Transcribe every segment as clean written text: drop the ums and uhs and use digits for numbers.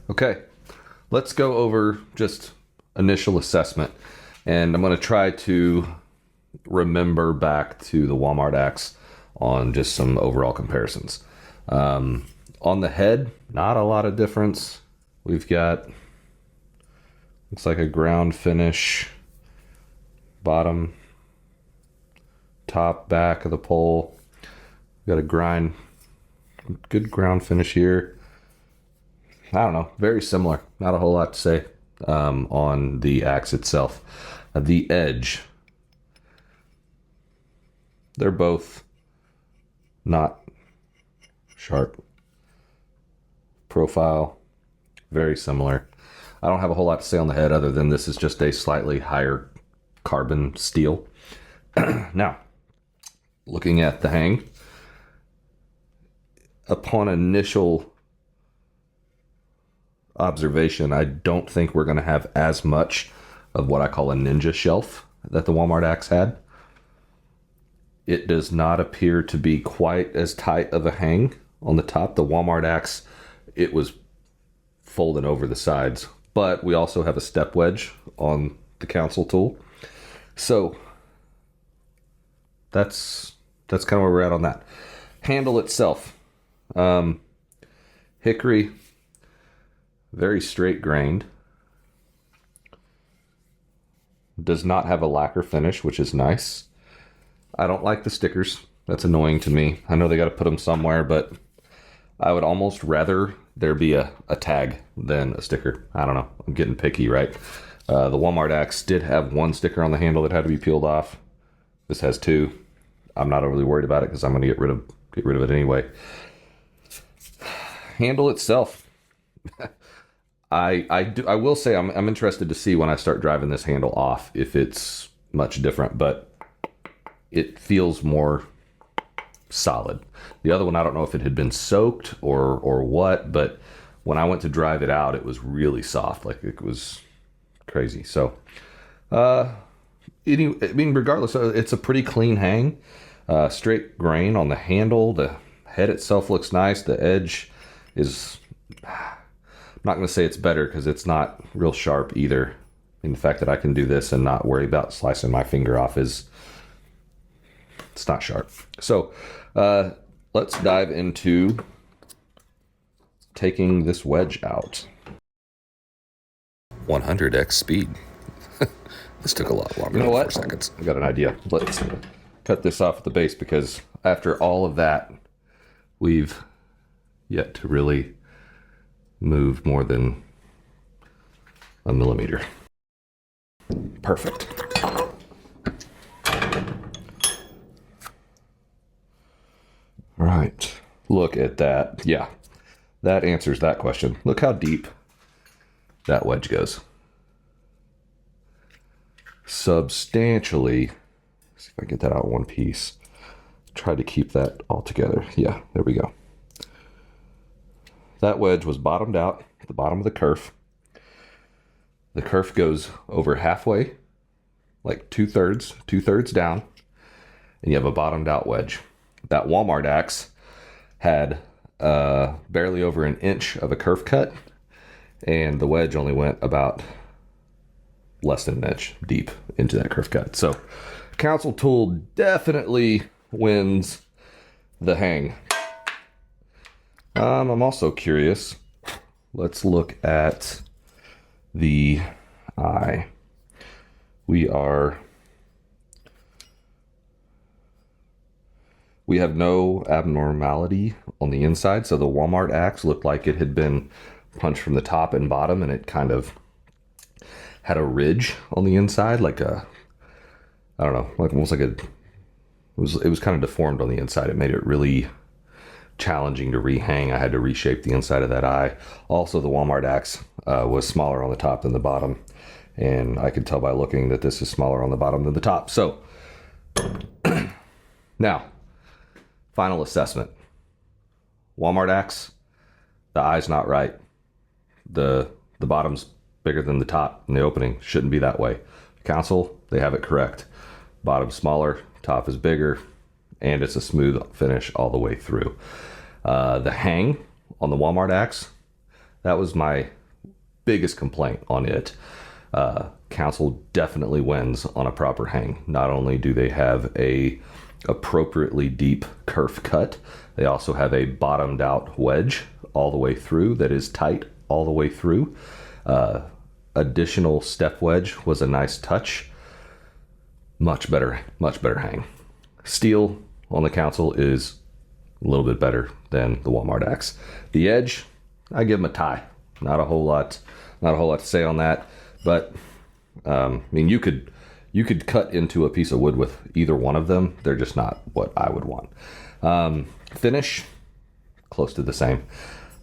Okay, let's go over just initial assessment. And I'm going to try to remember back to the Walmart axe on just some overall comparisons. On the head, not a lot of difference. We've got, looks like a ground finish, bottom, top, back of the pole. We've got a good ground finish here. I don't know, very similar. Not a whole lot to say on the axe itself. The edge, they're both not sharp. Profile, very similar. I don't have a whole lot to say on the head other than this is just a slightly higher carbon steel. Now, looking at the hang, upon initial observation, I don't think we're going to have as much of what I call a ninja shelf that the Walmart axe had. It does not appear to be quite as tight of a hang on the top. The Walmart axe, it was folding over the sides, but we also have a step wedge on the council tool. So that's kind of where we're at on that. Handle itself, hickory, very straight grained. Does not have a lacquer finish, which is nice. I don't like the stickers. That's annoying to me. I know they got to put them somewhere, but I would almost rather there be a tag than a sticker. I don't know. I'm getting picky, right? The Walmart axe did have one sticker on the handle that had to be peeled off. This has two. I'm not overly worried about it because I'm going to get rid of it anyway. Handle itself. I will say I'm interested to see when I start driving this handle off if it's much different, but it feels more solid. The other one, I don't know if it had been soaked or what, but when I went to drive it out, it was really soft. Like it was crazy. So, regardless, it's a pretty clean hang. Straight grain on the handle. The head itself looks nice. The edge is, I'm not going to say it's better because it's not real sharp either. And the fact that I can do this and not worry about slicing my finger off it's not sharp. So let's dive into taking this wedge out. 100x speed. This took a lot longer than 4 seconds. I got an idea. Let's cut this off at the base because after all of that, we've yet to really move more than a millimeter. Perfect. Right. Look at that. Yeah, that answers that question. Look how deep that wedge goes. Substantially. Let's see if I can get that out in one piece. Try to keep that all together. Yeah, there we go. That wedge was bottomed out at the bottom of the kerf. The kerf goes over halfway, like two-thirds down, and you have a bottomed out wedge. That Walmart axe had barely over an inch of a kerf cut, and the wedge only went about less than an inch deep into that kerf cut. So council tool definitely wins the hang. I'm also curious. Let's look at the eye. We have no abnormality on the inside. So the Walmart axe looked like it had been punched from the top and bottom, and it kind of had a ridge on the inside, like I don't know, like almost like it was kind of deformed on the inside. It made it really challenging to rehang. I had to reshape the inside of that eye. Also, the Walmart axe was smaller on the top than the bottom, and I could tell by looking that this is smaller on the bottom than the top. So now, final assessment. Walmart axe, the eye's not right. The bottom's bigger than the top in the opening. Shouldn't be that way. Council, they have it correct. Bottom smaller, top is bigger, and it's a smooth finish all the way through. The hang on the Walmart axe, that was my biggest complaint on it. Council definitely wins on a proper hang. Not only do they have a appropriately deep kerf cut, they also have a bottomed out wedge all the way through that is tight all the way through. Additional step wedge was a nice touch. Much better hang. Steel on the Council is a little bit better than the Walmart axe. The edge, I give them a tie. Not a whole lot to say on that, but I mean, you could cut into a piece of wood with either one of them. They're just not what I would want. Finish, close to the same.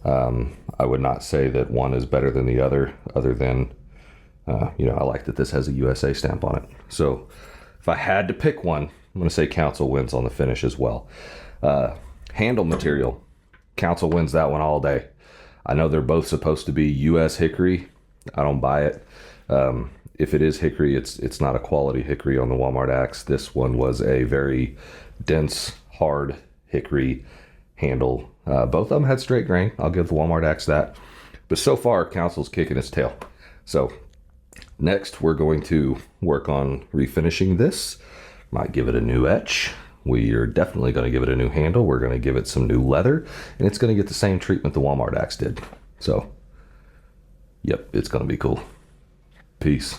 I would not say that one is better than the other than, I like that this has a USA stamp on it. So if I had to pick one, I'm going to say Council wins on the finish as well. Handle material, Council wins that one all day. I know they're both supposed to be US hickory. I don't buy it. If it is hickory, it's not a quality hickory on the Walmart axe. This one was a very dense, hard hickory handle. Both of them had straight grain. I'll give the Walmart axe that. But so far, Council's kicking its tail. So next, we're going to work on refinishing this. Might give it a new etch. We are definitely going to give it a new handle. We're going to give it some new leather, and it's going to get the same treatment the Walmart axe did. So, yep, it's going to be cool. Peace.